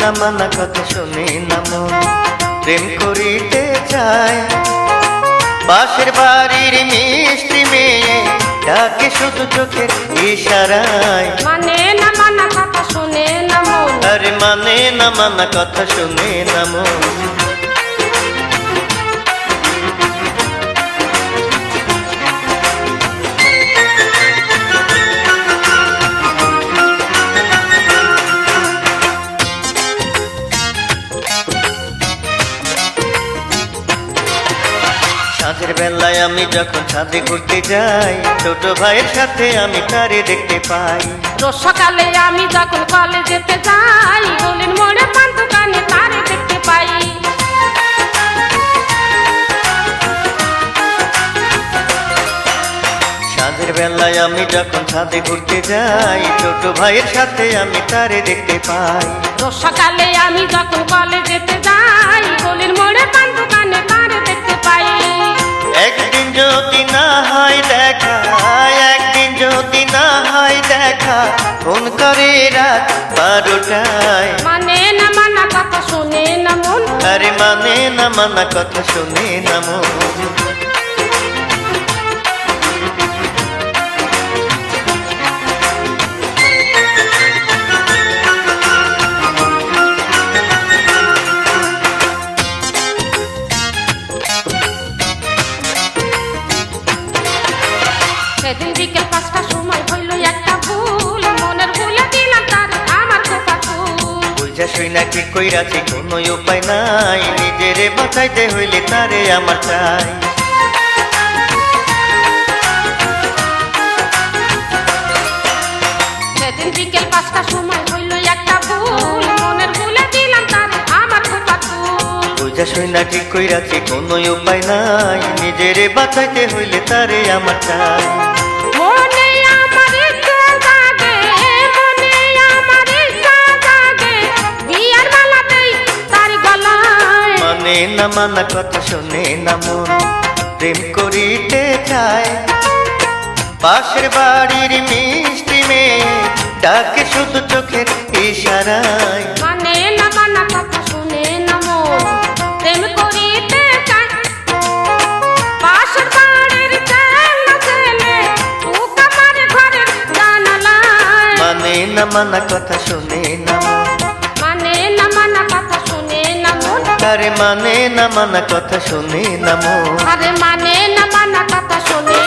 না মানা কথা শুনে না মন, প্রেম করিতে চায়। পাশের বাড়ির মিষ্টি মেয়ে ডাকে শুধু চোখের ইশারায়, মানে না মানা কথা শুনে না মন, আরে মানে না মানা কথা শুনে না মন। সাঁঝের বেলায় আমি যখন ছাদে ঘুরতে যাই, ছোট ভাইয়ের সাথে আমি তারে দেখতে পাই। রোজ সকালে আমি যখন কলেজেতে যাই, গলির মোড়ে পান দোকানে তারে দেখতে পাই। সাঁঝের বেলায় আমি যখন ছাদে ঘুরতে যাই, ছোট ভাইয়ের সাথে আমি তারে দেখতে পাই। রোজ সকালে আমি যখন কলেজেতে যাই, গলির মোড়ে পান দোকানে তারে দেখতে পাই। একদিন যদি না হয় দেখা, একদিন যদি না হয় দেখা, ফোন করে রাত 12টায়। মানে না মানা কথা শুনে না মন, আরে মানে না মানা কথা শুনে না মন। সেদিন বিকেল 5টার সময় হইল একটা ভুল, মনের ভুলে দিলাম তার আমার কথা ভুল। বুঝা শুই না কি কইরাছি কোনো উপায় নাই, নিজেরে বাঁচাইতে হইলে তারে আমার চাই। সেদিন বিকেল 5টার সময় হইল একটা ভুল, মনের ভুলে দিলাম তার আমার কথা ভুল। বুঝা শুই না কি কইরাছি কোনো উপায় নাই, নিজেরে বাঁচাইতে হইলে তারে আমার চাই। মনে আমার ইচ্ছা জাগে, মনে আমার ইচ্ছা জাগে, বিয়ার বেলাতেই তার গলায়। মানে না মানা কথা শুনে না মন, প্রেম করিতে চায়। পাশের বাড়ির মিষ্টি মেয়ে ডাকে শুধু চোখের ইশারায়। মানে না মানা কথা শুনে না মন, প্রেম করিতে চায়। পাশের বাড়ির ছেলে ছেলে উকা মারে ঘরের জানালায়। মানে না মানা কথা শুনে না মন, মানে না মানা কথা শুনে না মন, আরে মানে না মানা কথা শুনে না মন। আরে মানে না মানা কথা শুনে